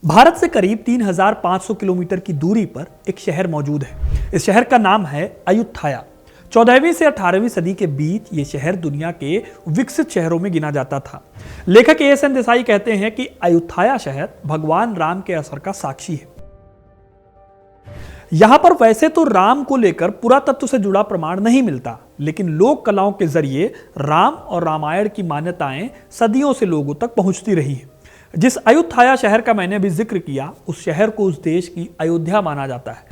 भारत से करीब 3,500 किलोमीटर की दूरी पर एक शहर मौजूद है। इस शहर का नाम है अयुत्थाया। 14वीं से 18वीं सदी के बीच ये शहर दुनिया के विकसित शहरों में गिना जाता था। लेखक एएसएन देसाई कहते हैं कि अयुत्थाया शहर भगवान राम के असर का साक्षी है। यहां पर वैसे तो राम को लेकर पुरातत्व से जुड़ा प्रमाण नहीं मिलता, लेकिन लोक कलाओं के जरिए राम और रामायण की मान्यताएं सदियों से लोगों तक पहुंचती रही है। जिस अयुत्थाया शहर का मैंने अभी जिक्र किया, उस शहर को उस देश की अयोध्या माना जाता है।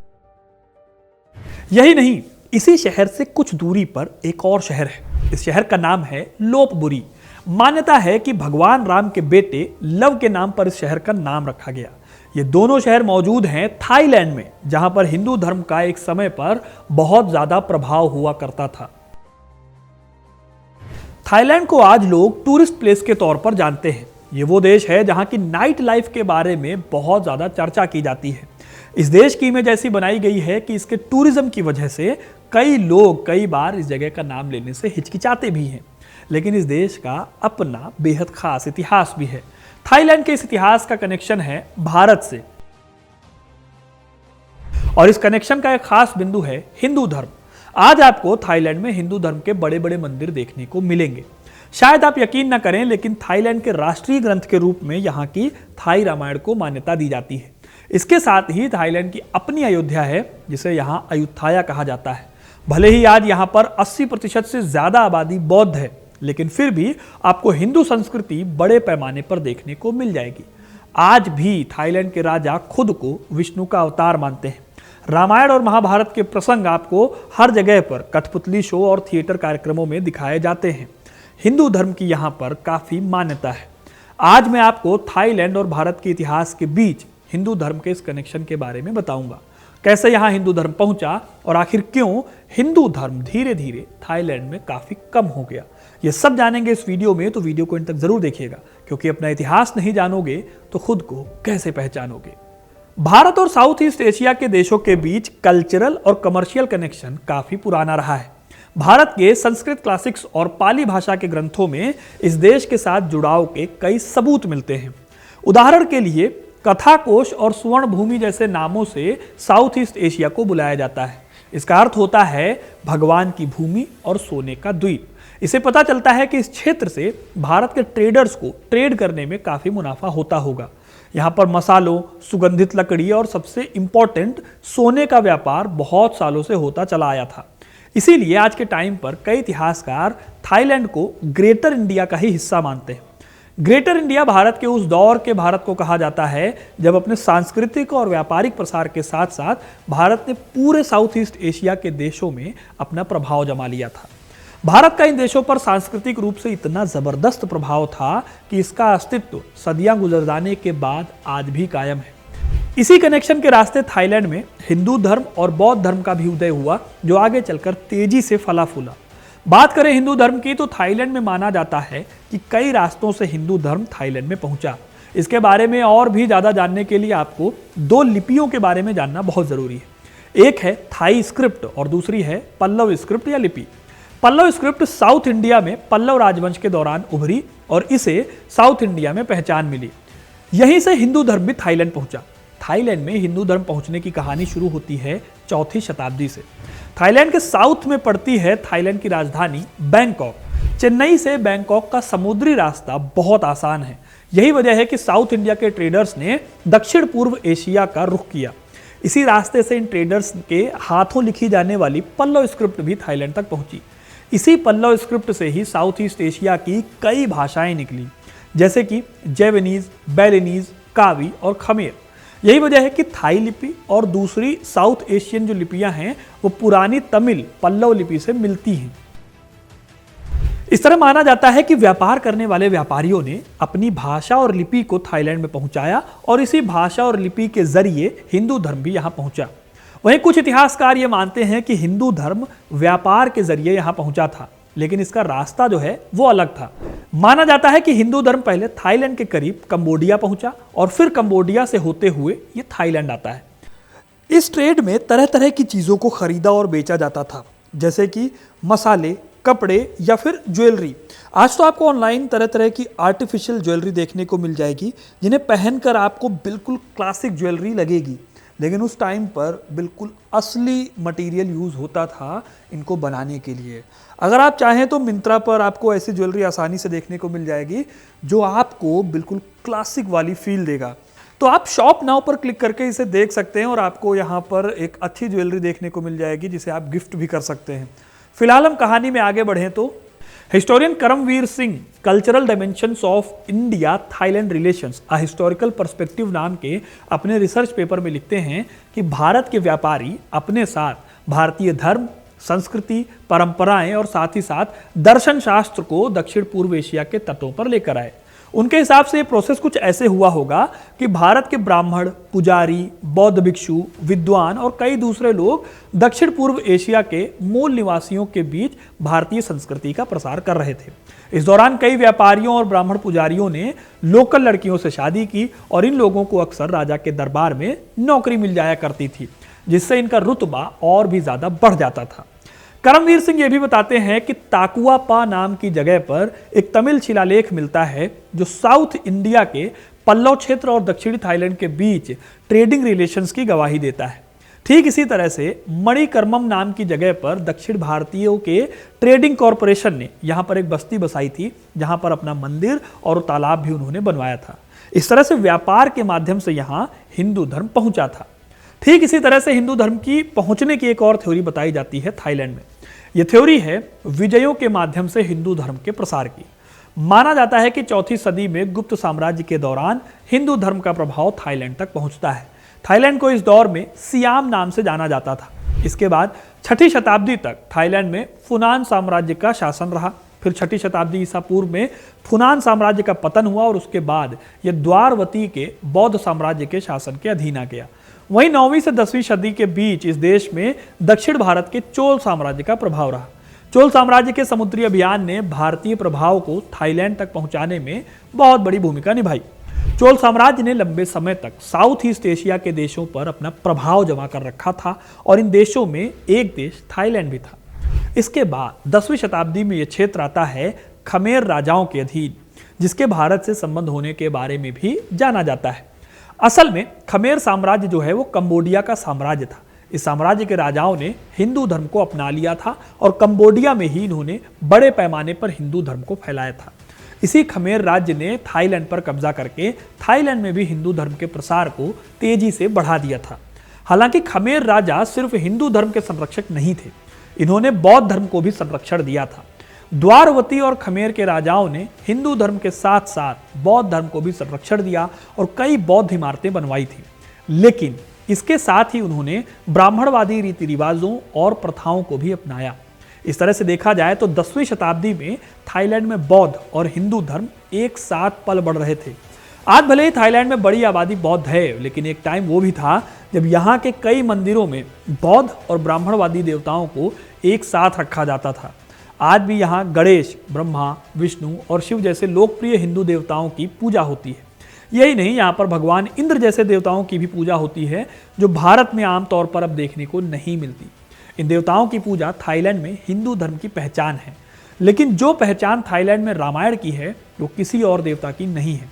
यही नहीं, इसी शहर से कुछ दूरी पर एक और शहर है। इस शहर का नाम है लोपबुरी। मान्यता है कि भगवान राम के बेटे लव के नाम पर इस शहर का नाम रखा गया। ये दोनों शहर मौजूद हैं थाईलैंड में, जहां पर हिंदू धर्म का एक समय पर बहुत ज्यादा प्रभाव हुआ करता था। थाईलैंड को आज लोग टूरिस्ट प्लेस के तौर पर जानते हैं। ये वो देश है जहां की नाइट लाइफ के बारे में बहुत ज्यादा चर्चा की जाती है। इस देश की इमेज ऐसी बनाई गई है कि इसके टूरिज्म की वजह से कई लोग कई बार इस जगह का नाम लेने से हिचकिचाते भी हैं। लेकिन इस देश का अपना बेहद खास इतिहास भी है। थाईलैंड के इस इतिहास का कनेक्शन है भारत से, और इस कनेक्शन का एक खास बिंदु है हिंदू धर्म। आज आपको थाईलैंड में हिंदू धर्म के बड़े बड़े मंदिर देखने को मिलेंगे। शायद आप यकीन न करें, लेकिन थाईलैंड के राष्ट्रीय ग्रंथ के रूप में यहाँ की थाई रामायण को मान्यता दी जाती है। इसके साथ ही थाईलैंड की अपनी अयोध्या है, जिसे यहाँ अयुत्थाया कहा जाता है। भले ही आज यहाँ पर 80% से ज्यादा आबादी बौद्ध है, लेकिन फिर भी आपको हिंदू संस्कृति बड़े पैमाने पर देखने को मिल जाएगी। आज भी थाईलैंड के राजा खुद को विष्णु का अवतार मानते हैं। रामायण और महाभारत के प्रसंग आपको हर जगह पर कठपुतली शो और थिएटर कार्यक्रमों में दिखाए जाते हैं। हिंदू धर्म की यहाँ पर काफी मान्यता है। आज मैं आपको थाईलैंड और भारत के इतिहास के बीच हिंदू धर्म के इस कनेक्शन के बारे में बताऊंगा। कैसे यहाँ हिंदू धर्म पहुंचा और आखिर क्यों हिंदू धर्म धीरे धीरे थाईलैंड में काफी कम हो गया, ये सब जानेंगे इस वीडियो में। तो वीडियो को इन तक जरूर देखिएगा, क्योंकि अपना इतिहास नहीं जानोगे तो खुद को कैसे पहचानोगे। भारत और साउथ ईस्ट एशिया के देशों के बीच कल्चरल और कमर्शियल कनेक्शन काफी पुराना रहा है। भारत के संस्कृत क्लासिक्स और पाली भाषा के ग्रंथों में इस देश के साथ जुड़ाव के कई सबूत मिलते हैं। उदाहरण के लिए कथाकोश और स्वर्ण भूमि जैसे नामों से साउथ ईस्ट एशिया को बुलाया जाता है। इसका अर्थ होता है भगवान की भूमि और सोने का द्वीप। इसे पता चलता है कि इस क्षेत्र से भारत के ट्रेडर्स को ट्रेड करने में काफी मुनाफा होता होगा। यहाँ पर मसालों, सुगंधित लकड़ी और सबसे इंपॉर्टेंट सोने का व्यापार बहुत सालों से होता चला आया था। इसीलिए आज के टाइम पर कई इतिहासकार थाईलैंड को ग्रेटर इंडिया का ही हिस्सा मानते हैं। ग्रेटर इंडिया भारत के उस दौर के भारत को कहा जाता है जब अपने सांस्कृतिक और व्यापारिक प्रसार के साथ साथ भारत ने पूरे साउथ ईस्ट एशिया के देशों में अपना प्रभाव जमा लिया था। भारत का इन देशों पर सांस्कृतिक रूप से इतना जबरदस्त प्रभाव था कि इसका अस्तित्व सदियां गुजर जाने के बाद आज भी कायम है। इसी कनेक्शन के रास्ते थाईलैंड में हिंदू धर्म और बौद्ध धर्म का भी उदय हुआ, जो आगे चलकर तेजी से फला फूला। बात करें हिंदू धर्म की, तो थाईलैंड में माना जाता है कि कई रास्तों से हिंदू धर्म थाईलैंड में पहुंचा। इसके बारे में और भी ज्यादा जानने के लिए आपको दो लिपियों के बारे में जानना बहुत जरूरी है। एक है थाई स्क्रिप्ट और दूसरी है पल्लव स्क्रिप्ट या लिपि। पल्लव स्क्रिप्ट साउथ इंडिया में पल्लव राजवंश के दौरान उभरी और इसे साउथ इंडिया में पहचान मिली। यहीं से हिंदू धर्म भी थाईलैंड पहुंचा। थाईलैंड में हिंदू धर्म पहुंचने की कहानी शुरू होती है 4वीं शताब्दी से। थाईलैंड के साउथ में पड़ती है थाईलैंड की राजधानी बैंकॉक। चेन्नई से बैंकॉक का समुद्री रास्ता बहुत आसान है। यही वजह है कि साउथ इंडिया के ट्रेडर्स ने दक्षिण पूर्व एशिया का रुख किया। इसी रास्ते से इन ट्रेडर्स के हाथों लिखी जाने वाली पल्लव स्क्रिप्ट भी थाईलैंड तक पहुंची। इसी पल्लव स्क्रिप्ट से ही साउथ ईस्ट एशिया की कई भाषाएं निकली, जैसे कि जैवनीज, बैलिनीज, कावी और खमेर। यही वजह है कि थाई लिपि और दूसरी साउथ एशियन जो लिपियां हैं वो पुरानी तमिल पल्लव लिपि से मिलती हैं। इस तरह माना जाता है कि व्यापार करने वाले व्यापारियों ने अपनी भाषा और लिपि को थाईलैंड में पहुंचाया और इसी भाषा और लिपि के जरिए हिंदू धर्म भी यहां पहुंचा। वहीं कुछ इतिहासकार ये मानते हैं कि हिंदू धर्म व्यापार के जरिए यहां पहुंचा था, लेकिन इसका रास्ता जो है वो अलग था। माना जाता है कि हिंदू धर्म पहले थाईलैंड के करीब कंबोडिया पहुंचा और फिर कंबोडिया से होते हुए ये थाईलैंड आता है। इस ट्रेड में तरह तरह की चीजों को खरीदा और बेचा जाता था, जैसे कि मसाले, कपड़े या फिर ज्वेलरी। आज तो आपको ऑनलाइन तरह तरह की आर्टिफिशियल ज्वेलरी देखने को मिल जाएगी, जिन्हें पहनकर आपको बिल्कुल क्लासिक ज्वेलरी लगेगी, लेकिन उस टाइम पर बिल्कुल असली मटेरियल यूज़ होता था इनको बनाने के लिए। अगर आप चाहें तो मिंत्रा पर आपको ऐसी ज्वेलरी आसानी से देखने को मिल जाएगी जो आपको बिल्कुल क्लासिक वाली फील देगा। तो आप शॉप नाउ पर क्लिक करके इसे देख सकते हैं और आपको यहाँ पर एक अच्छी ज्वेलरी देखने को मिल जाएगी जिसे आप गिफ्ट भी कर सकते हैं। फिलहाल हम कहानी में आगे बढ़ें तो historian Karamvir Singh cultural dimensions of India Thailand relations a historical perspective नाम के अपने रिसर्च पेपर में लिखते हैं कि भारत के व्यापारी अपने साथ भारतीय धर्म, संस्कृति, परंपराएं और साथ ही साथ दर्शन शास्त्र को दक्षिण पूर्व एशिया के तटों पर लेकर आए। उनके हिसाब से ये प्रोसेस कुछ ऐसे हुआ होगा कि भारत के ब्राह्मण, पुजारी, बौद्ध भिक्षु, विद्वान और कई दूसरे लोग दक्षिण पूर्व एशिया के मूल निवासियों के बीच भारतीय संस्कृति का प्रसार कर रहे थे। इस दौरान कई व्यापारियों और ब्राह्मण पुजारियों ने लोकल लड़कियों से शादी की और इन लोगों को अक्सर राजा के दरबार में नौकरी मिल जाया करती थी, जिससे इनका रुतबा और भी ज्यादा बढ़ जाता था। करमवीर सिंह ये भी बताते हैं कि ताकुआपा नाम की जगह पर एक तमिल शिलालेख मिलता है जो साउथ इंडिया के पल्लव क्षेत्र और दक्षिणी थाईलैंड के बीच ट्रेडिंग रिलेशंस की गवाही देता है। ठीक इसी तरह से मणिकर्मम नाम की जगह पर दक्षिण भारतीयों के ट्रेडिंग कॉरपोरेशन ने यहाँ पर एक बस्ती बसाई थी, जहाँ पर अपना मंदिर और तालाब भी उन्होंने बनवाया था। इस तरह से व्यापार के माध्यम से यहाँ हिंदू धर्म पहुंचा था। ठीक इसी तरह से हिंदू धर्म की पहुंचने की एक और थ्योरी बताई जाती है थाईलैंड में। यह थ्योरी है विजयों के माध्यम से हिंदू धर्म के प्रसार की। माना जाता है कि 4वीं सदी में गुप्त साम्राज्य के दौरान हिंदू धर्म का प्रभाव थाईलैंड तक पहुंचता है। थाईलैंड को इस दौर में सियाम नाम से जाना जाता था। इसके बाद 6वीं शताब्दी तक थाईलैंड में फुनान साम्राज्य का शासन रहा। फिर 6वीं शताब्दी ईसा पूर्व में फुनान साम्राज्य का पतन हुआ और उसके बाद यह द्वारवती के बौद्ध साम्राज्य के शासन के अधीन आ गया। वहीं 9वीं से 10वीं सदी के बीच इस देश में दक्षिण भारत के चोल साम्राज्य का प्रभाव रहा। चोल साम्राज्य के समुद्री अभियान ने भारतीय प्रभाव को थाईलैंड तक पहुंचाने में बहुत बड़ी भूमिका निभाई। चोल साम्राज्य ने लंबे समय तक साउथ ईस्ट एशिया के देशों पर अपना प्रभाव जमा कर रखा था और इन देशों में एक देश थाईलैंड भी था। इसके बाद 10वीं शताब्दी में यह क्षेत्र आता है खमेर राजाओं के अधीन, जिसके भारत से संबंध होने के बारे में भी जाना जाता है। असल में खमेर साम्राज्य जो है वो कंबोडिया का साम्राज्य था। इस साम्राज्य के राजाओं ने हिंदू धर्म को अपना लिया था और कंबोडिया में ही इन्होंने बड़े पैमाने पर हिंदू धर्म को फैलाया था। इसी खमेर राज्य ने थाईलैंड पर कब्जा करके थाईलैंड में भी हिंदू धर्म के प्रसार को तेजी से बढ़ा दिया था। हालांकि खमेर राजा सिर्फ हिंदू धर्म के संरक्षक नहीं थे, इन्होंने बौद्ध धर्म को भी संरक्षण दिया था। द्वारवती और खमेर के राजाओं ने हिंदू धर्म के साथ साथ बौद्ध धर्म को भी संरक्षण दिया और कई बौद्ध इमारतें बनवाई थी। लेकिन इसके साथ ही उन्होंने ब्राह्मणवादी रीति रिवाजों और प्रथाओं को भी अपनाया। इस तरह से देखा जाए तो 10वीं शताब्दी में थाईलैंड में बौद्ध और हिंदू धर्म एक साथ पल बढ़ रहे थे। आज भले ही थाईलैंड में बड़ी आबादी बौद्ध है, लेकिन एक टाइम वो भी था जब यहाँ के कई मंदिरों में बौद्ध और ब्राह्मणवादी देवताओं को एक साथ रखा जाता था। आज भी यहाँ गणेश, ब्रह्मा, विष्णु और शिव जैसे लोकप्रिय हिंदू देवताओं की पूजा होती है। यही नहीं, यहाँ पर भगवान इंद्र जैसे देवताओं की भी पूजा होती है, जो भारत में आमतौर पर अब देखने को नहीं मिलती। इन देवताओं की पूजा थाईलैंड में हिंदू धर्म की पहचान है, लेकिन जो पहचान थाईलैंड में रामायण की है वो किसी और देवता की नहीं है।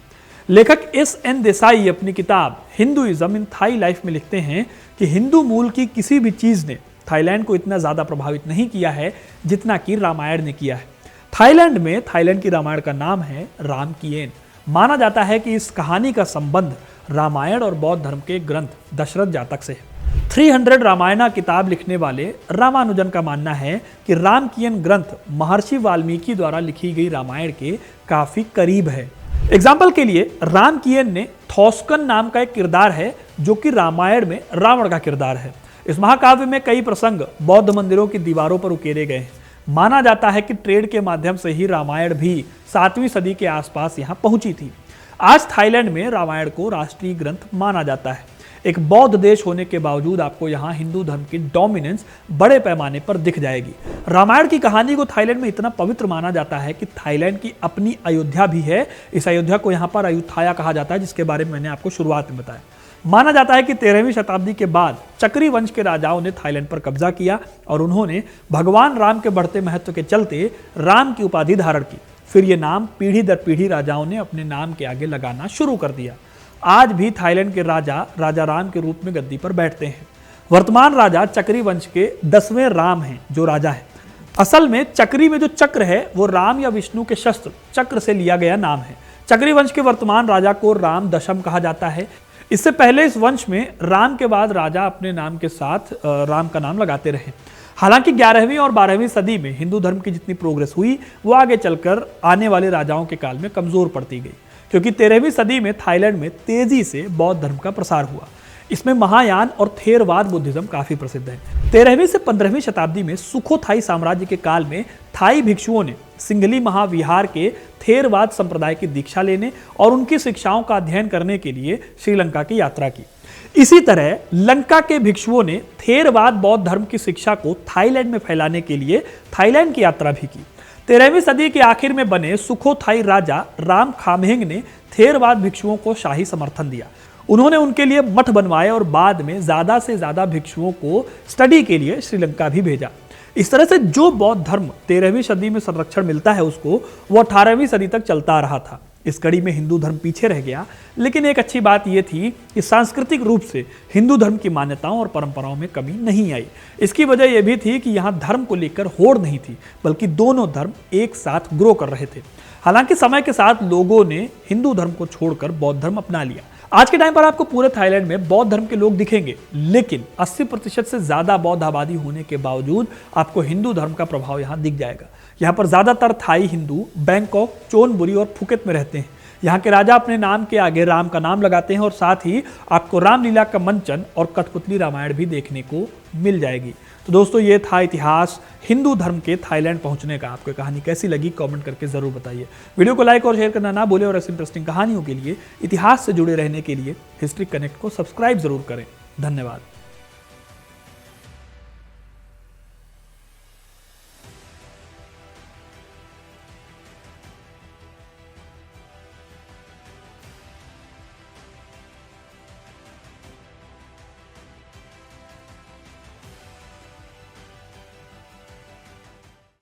लेखक S.N. देसाई अपनी किताब हिंदुइज्म इन थाई लाइफ में लिखते हैं कि हिंदू मूल की किसी भी चीज ने थाईलैंड को इतना ज्यादा प्रभावित नहीं किया है जितना कि रामायण ने किया है। थाईलैंड की रामायण का नाम है रामकियन। माना जाता है कि इस कहानी का संबंध रामायण और बौद्ध धर्म के ग्रंथ दशरथ जातक से है। 300 रामायणा किताब लिखने वाले रामानुजन का मानना है कि रामकियन ग्रंथ महर्षि वाल्मीकि द्वारा लिखी गई रामायण के काफी करीब है। एग्जाम्पल के लिए रामकियन ने थॉस्कन नाम का एक किरदार है जो कि रामायण में रावण का किरदार है। इस महाकाव्य में कई प्रसंग बौद्ध मंदिरों की दीवारों पर उकेरे गए हैं। माना जाता है कि ट्रेड के माध्यम से ही रामायण भी 7वीं सदी के आसपास यहाँ पहुंची थी। आज थाईलैंड में रामायण को राष्ट्रीय ग्रंथ माना जाता है। एक बौद्ध देश होने के बावजूद आपको यहाँ हिंदू धर्म की डोमिनेंस बड़े पैमाने पर दिख जाएगी। रामायण की कहानी को थाईलैंड में इतना पवित्र माना जाता है कि थाईलैंड की अपनी अयोध्या भी है। इस अयोध्या को यहाँ पर अयुथाया कहा जाता है, जिसके बारे में मैंने आपको शुरुआत में बताया। माना जाता है कि 13वीं शताब्दी के बाद चक्री वंश के राजाओं ने थाईलैंड पर कब्जा किया और उन्होंने भगवान राम के बढ़ते महत्व के चलते राम की उपाधि धारण की। फिर ये नाम पीढ़ी दर पीढ़ी राजाओं ने अपने नाम के आगे लगाना शुरू कर दिया। आज भी थाईलैंड के राजा राजा राम के रूप में गद्दी पर बैठते हैं। वर्तमान राजा चक्री वंश के 10वें राम हैं जो राजा हैं। असल में चक्री में जो चक्र है वो राम या विष्णु के शस्त्र चक्र से लिया गया नाम है। चक्री वंश के वर्तमान राजा को राम दशम कहा जाता है। इससे पहले इस वंश में राम के बाद राजा अपने नाम के साथ राम का नाम लगाते रहे। हालांकि 11वीं और 12वीं सदी में हिंदू धर्म की जितनी प्रोग्रेस हुई वो आगे चलकर आने वाले राजाओं के काल में कमजोर पड़ती गई, क्योंकि 13वीं सदी में थाईलैंड में तेजी से बौद्ध धर्म का प्रसार हुआ। इसमें महायान और थेरवाद बुद्धिज्म काफी प्रसिद्ध है। 13वीं से 15वीं शताब्दी में सुखोथाई साम्राज्य के काल में थाई भिक्षुओं ने सिंघली महाविहार के थेरवाद संप्रदाय की दीक्षा लेने और उनकी शिक्षाओं का अध्ययन करने के लिए श्रीलंका की यात्रा की। इसी तरह लंका के भिक्षुओं ने थेरवाद बौद्ध धर्म की शिक्षा को थाईलैंड में फैलाने के लिए थाईलैंड की यात्रा भी की। 13वीं सदी के आखिर में बने सुखोथाई राजा राम खामहेंग ने थेरवाद भिक्षुओं को शाही समर्थन दिया। उन्होंने उनके लिए मठ बनवाए और बाद में ज्यादा से ज्यादा भिक्षुओं को स्टडी के लिए श्रीलंका भी भेजा। इस तरह से जो बौद्ध धर्म 13वीं सदी में संरक्षण मिलता है उसको वो 18वीं सदी तक चलता रहा था। इस कड़ी में हिंदू धर्म पीछे रह गया, लेकिन एक अच्छी बात यह थी कि सांस्कृतिक रूप से हिंदू धर्म की मान्यताओं और परंपराओं में कमी नहीं आई। इसकी वजह यह भी थी कि यहाँ धर्म को लेकर होड़ नहीं थी, बल्कि दोनों धर्म एक साथ ग्रो कर रहे थे। हालांकि समय के साथ लोगों ने हिंदू धर्म को छोड़कर बौद्ध धर्म अपना लिया। आज के टाइम पर आपको पूरे थाईलैंड में बौद्ध धर्म के लोग दिखेंगे, लेकिन 80% से ज्यादा बौद्ध आबादी होने के बावजूद आपको हिंदू धर्म का प्रभाव यहाँ दिख जाएगा। यहाँ पर ज्यादातर थाई हिंदू बैंकॉक, चोनबुरी और फुकेत में रहते हैं। यहाँ के राजा अपने नाम के आगे राम का नाम लगाते हैं और साथ ही आपको रामलीला का मंचन और कठपुतली रामायण भी देखने को मिल जाएगी। तो दोस्तों, ये था इतिहास हिंदू धर्म के थाईलैंड पहुंचने का। आपको कहानी कैसी लगी कमेंट करके जरूर बताइए। वीडियो को लाइक और शेयर करना ना भूलें और ऐसी इंटरेस्टिंग कहानियों के लिए, इतिहास से जुड़े रहने के लिए हिस्ट्री कनेक्ट को सब्सक्राइब जरूर करें। धन्यवाद।